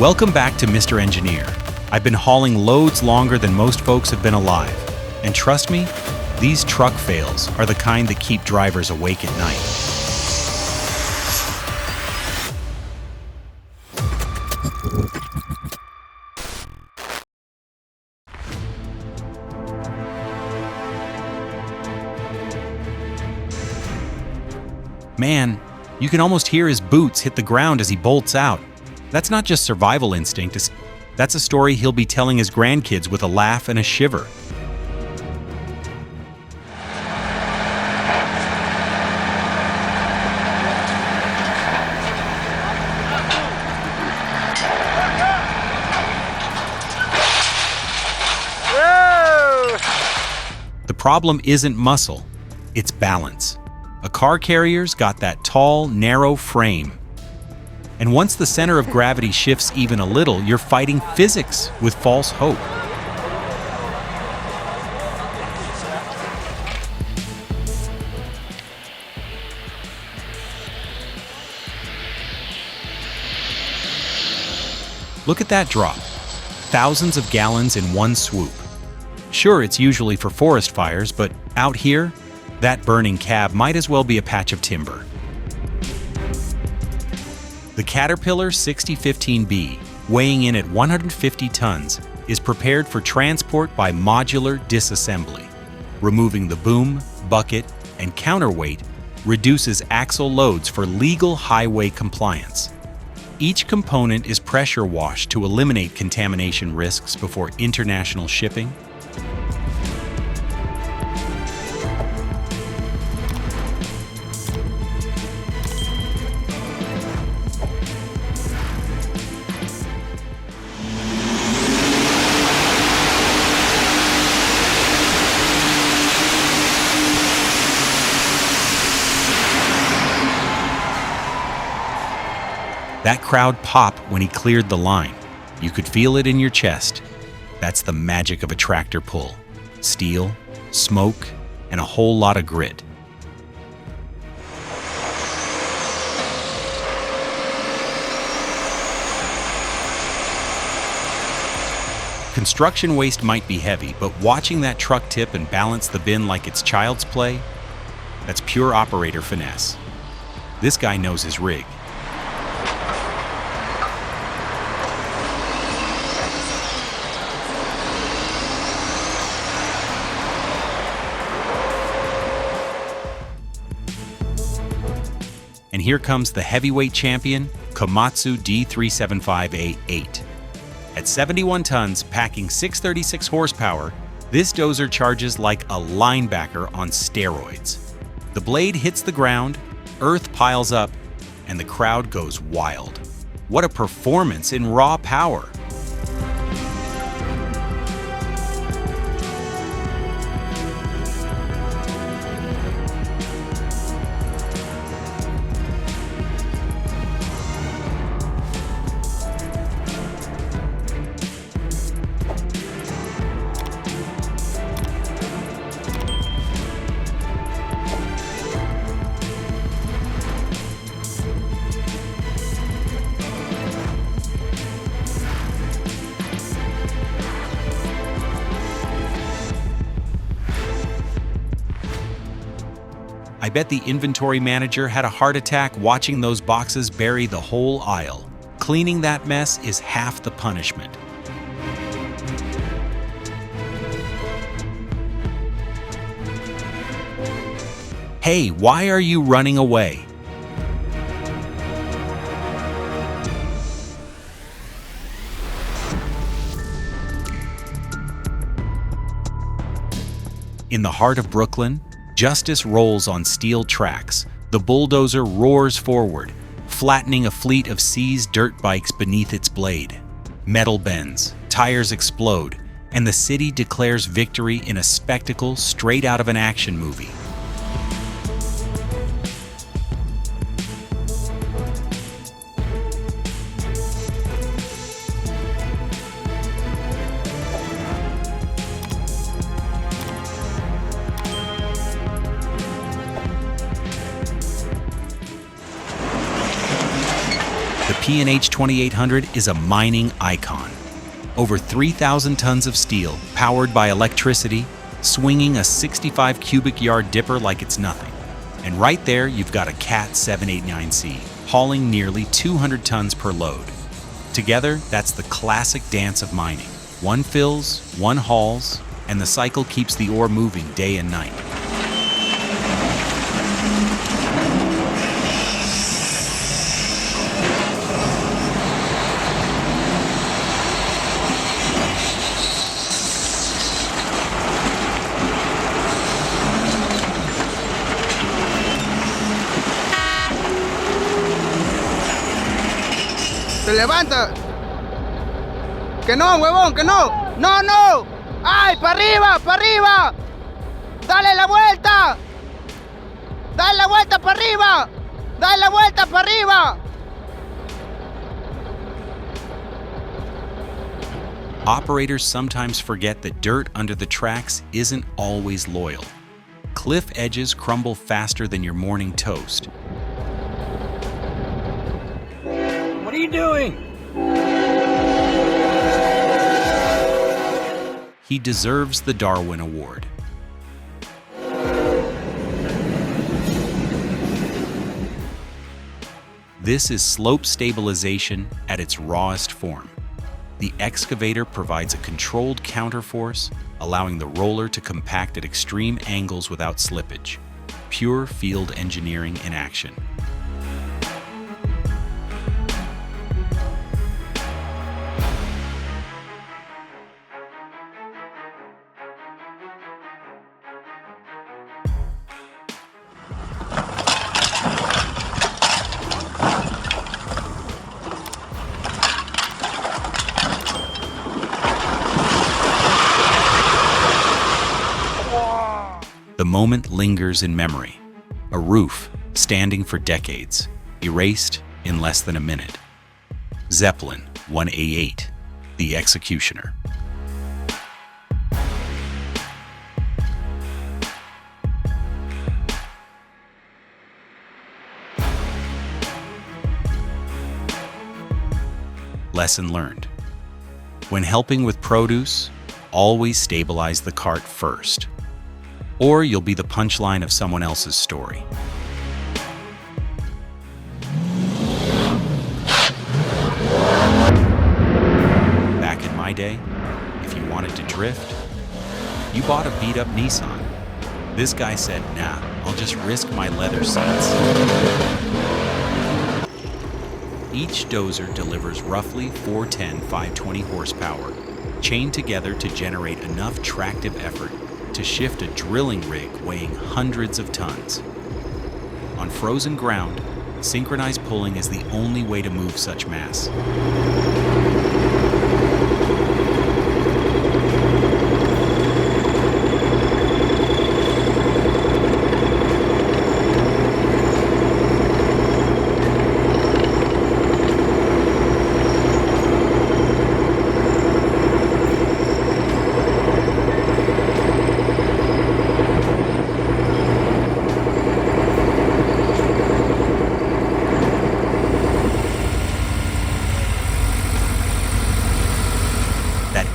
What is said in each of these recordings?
Welcome back to Mr. Engineer. I've been hauling loads longer than most folks have been alive. And trust me, these truck fails are the kind that keep drivers awake at night. Man, you can almost hear his boots hit the ground as he bolts out. That's not just survival instinct, that's a story he'll be telling his grandkids with a laugh and a shiver. The problem isn't muscle, it's balance. A car carrier's got that tall, narrow frame. And once the center of gravity shifts even a little, you're fighting physics with false hope. Look at that drop. Thousands of gallons in one swoop. Sure, it's usually for forest fires, but out here, that burning cab might as well be a patch of timber. The Caterpillar 6015B, weighing in at 150 tons, is prepared for transport by modular disassembly. Removing the boom, bucket, and counterweight reduces axle loads for legal highway compliance. Each component is pressure washed to eliminate contamination risks before international shipping. That crowd popped when he cleared the line. You could feel it in your chest. That's the magic of a tractor pull. Steel, smoke, and a whole lot of grit. Construction waste might be heavy, but watching that truck tip and balance the bin like it's child's play, that's pure operator finesse. This guy knows his rig. And here comes the heavyweight champion, Komatsu D375A8. At 71 tons, packing 636 horsepower, this dozer charges like a linebacker on steroids. The blade hits the ground, earth piles up, and the crowd goes wild. What a performance in raw power! I bet the inventory manager had a heart attack watching those boxes bury the whole aisle. Cleaning that mess is half the punishment. Hey, why are you running away? In the heart of Brooklyn, justice rolls on steel tracks. The bulldozer roars forward, flattening a fleet of seized dirt bikes beneath its blade. Metal bends, tires explode, and the city declares victory in a spectacle straight out of an action movie. The P&H 2800 is a mining icon. Over 3,000 tons of steel, powered by electricity, swinging a 65 cubic yard dipper like it's nothing. And right there, you've got a Cat 789C, hauling nearly 200 tons per load. Together, that's the classic dance of mining. One fills, one hauls, and the cycle keeps the ore moving day and night. ¡Se levanta! ¡Que no, huevón, que no! ¡No, no! ¡Ay, para arriba, para arriba! ¡Dale la vuelta! ¡Dale la vuelta para arriba! ¡Dale la vuelta para arriba! Operators sometimes forget that dirt under the tracks isn't always loyal. Cliff edges crumble faster than your morning toast. What are you doing? He deserves the Darwin Award. This is slope stabilization at its rawest form. The excavator provides a controlled counterforce, allowing the roller to compact at extreme angles without slippage. Pure field engineering in action. The moment lingers in memory. A roof standing for decades, erased in less than a minute. Zeppelin 1A8, the executioner. Lesson learned. When helping with produce, always stabilize the cart first, or you'll be the punchline of someone else's story. Back in my day, if you wanted to drift, you bought a beat-up Nissan. This guy said, nah, I'll just risk my leather seats. Each dozer delivers roughly 410 520 horsepower, chained together to generate enough tractive effort to shift a drilling rig weighing hundreds of tons. On frozen ground, synchronized pulling is the only way to move such mass.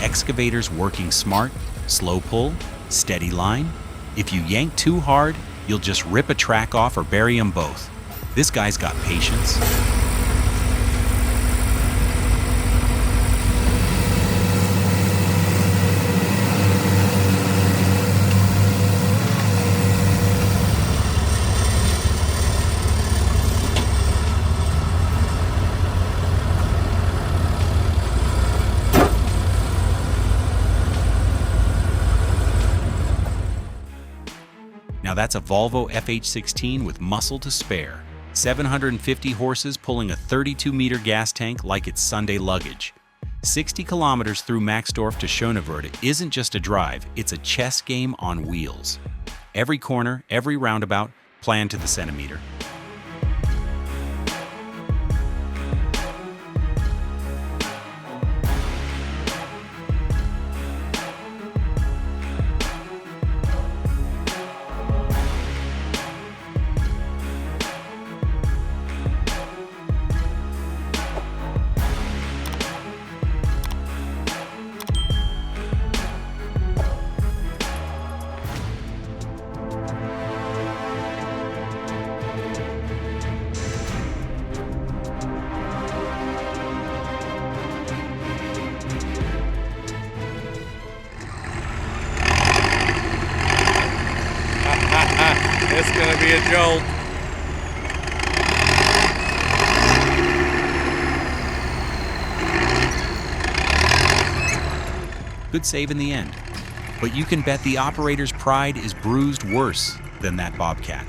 Excavators working smart, slow pull, steady line. If you yank too hard, you'll just rip a track off or bury them both. This guy's got patience. Now that's a Volvo FH16 with muscle to spare. 750 horses pulling a 32-meter gas tank like it's Sunday luggage. 60 kilometers through Maxdorf to Schönewerde isn't just a drive, it's a chess game on wheels. Every corner, every roundabout, planned to the centimeter. It's gonna be a jolt. Good save in the end. But you can bet the operator's pride is bruised worse than that Bobcat.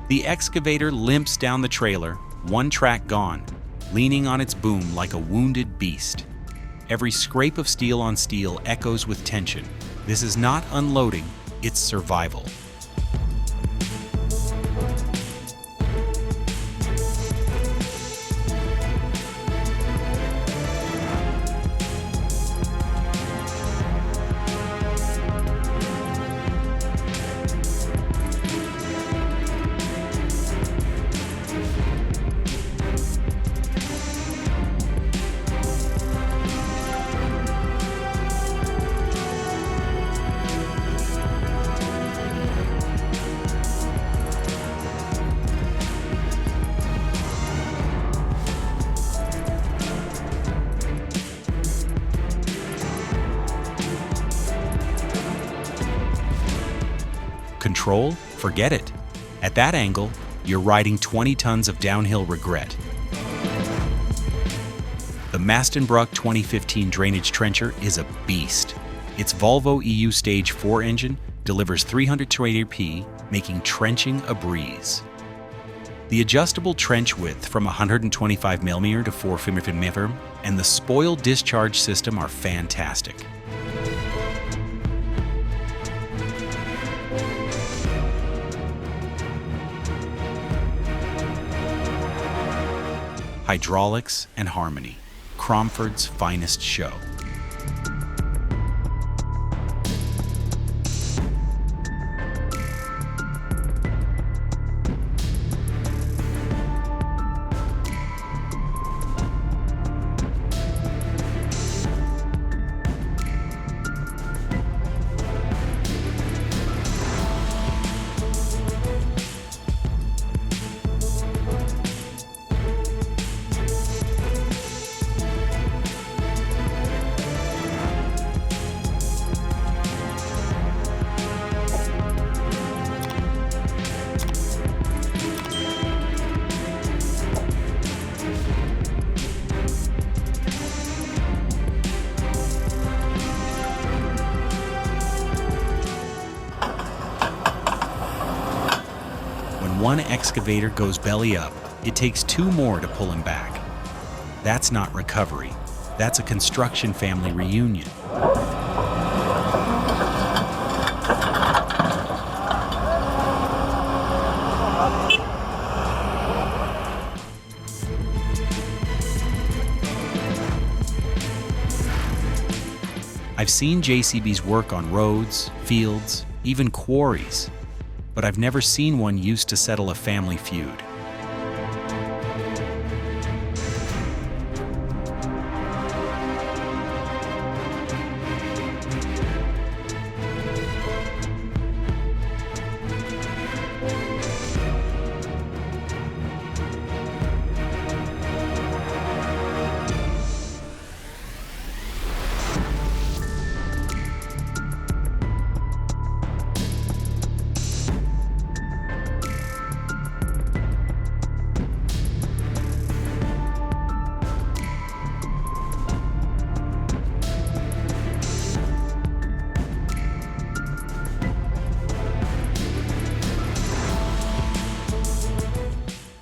The excavator limps down the trailer, one track gone, leaning on its boom like a wounded beast. Every scrape of steel on steel echoes with tension. This is not unloading, it's survival. Control? Forget it. At that angle, you're riding 20 tons of downhill regret. The Mastenbruck 2015 drainage trencher is a beast. Its Volvo EU Stage 4 engine delivers 320 p, making trenching a breeze. The adjustable trench width from 125mm to 455mm and the spoil discharge system are fantastic. Hydraulics and harmony, Cromford's finest show. One excavator goes belly up, it takes two more to pull him back. That's not recovery. That's a construction family reunion. I've seen JCBs work on roads, fields, even quarries, but I've never seen one used to settle a family feud.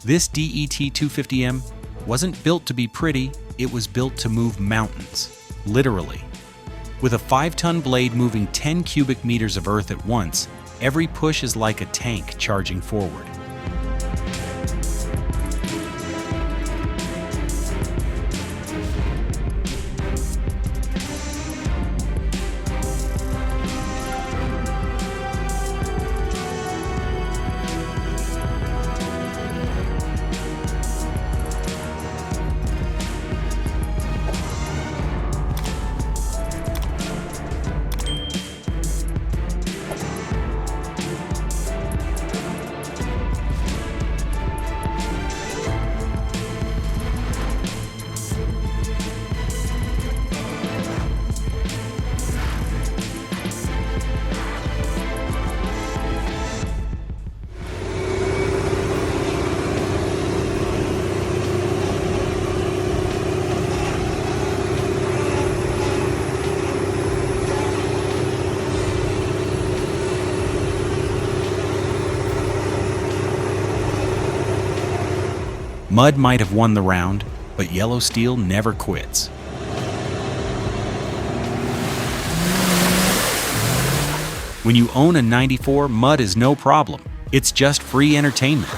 This DET-250M wasn't built to be pretty, it was built to move mountains, literally. With a 5-ton blade moving 10 cubic meters of earth at once, every push is like a tank charging forward. Mud might have won the round, but yellow steel never quits. When you own a 94, mud is no problem. It's just free entertainment.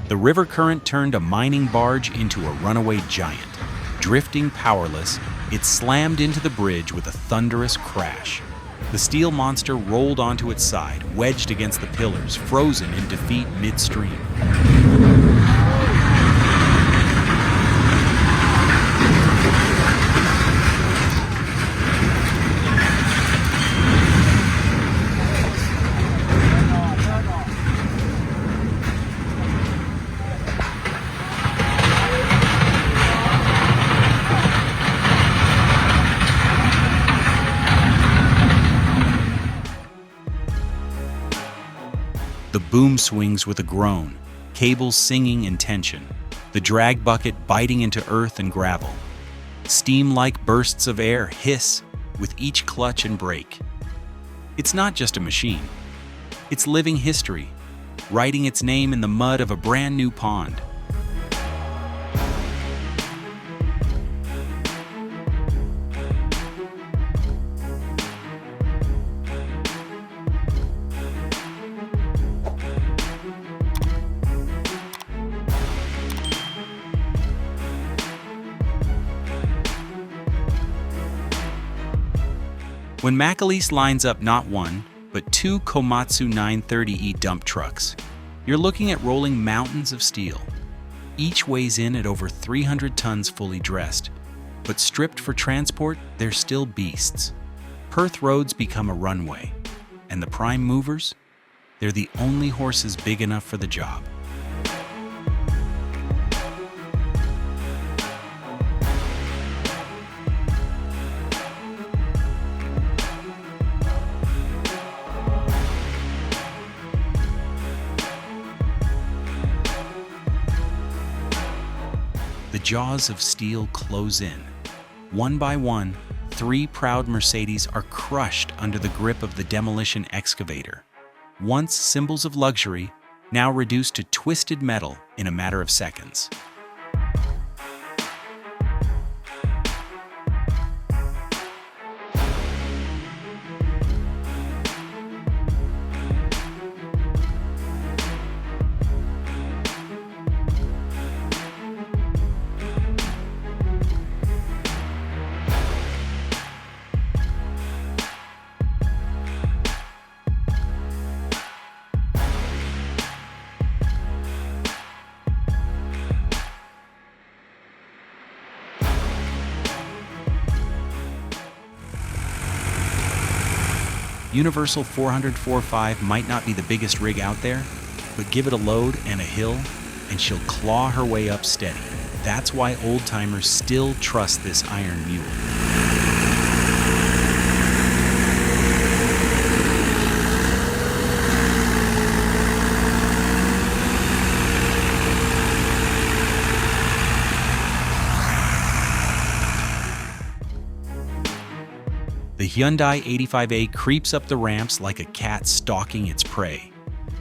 The river current turned a mining barge into a runaway giant. Drifting powerless, it slammed into the bridge with a thunderous crash. The steel monster rolled onto its side, wedged against the pillars, frozen in defeat midstream. The boom swings with a groan, cables singing in tension, the drag bucket biting into earth and gravel. Steam-like bursts of air hiss with each clutch and brake. It's not just a machine. It's living history, writing its name in the mud of a brand new pond. When Macaleese lines up not one, but two Komatsu 930E dump trucks, you're looking at rolling mountains of steel. Each weighs in at over 300 tons fully dressed, but stripped for transport, they're still beasts. Perth roads become a runway, and the prime movers? They're the only horses big enough for the job. The jaws of steel close in. One by one, 3 proud Mercedes are crushed under the grip of the demolition excavator. Once symbols of luxury, now reduced to twisted metal in a matter of seconds. Universal 404.5 might not be the biggest rig out there, but give it a load and a hill, and she'll claw her way up steady. That's why old-timers still trust this iron mule. The Hyundai 85A creeps up the ramps like a cat stalking its prey.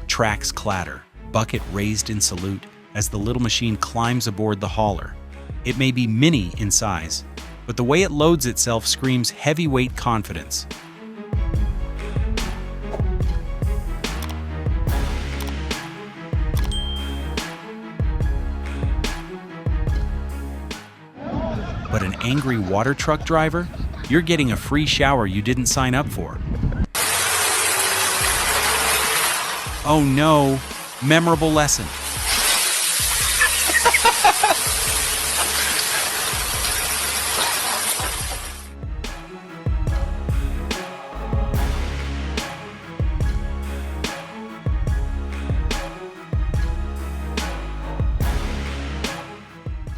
Tracks clatter, bucket raised in salute as the little machine climbs aboard the hauler. It may be mini in size, but the way it loads itself screams heavyweight confidence. But an angry water truck driver? You're getting a free shower you didn't sign up for. Oh no, memorable lesson.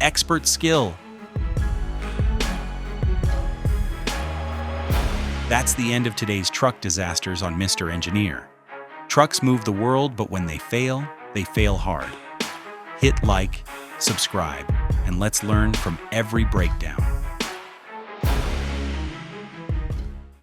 expert skill. That's the end of today's truck disasters on Mr. Engineer. Trucks move the world, but when they fail hard. Hit like, subscribe, and let's learn from every breakdown.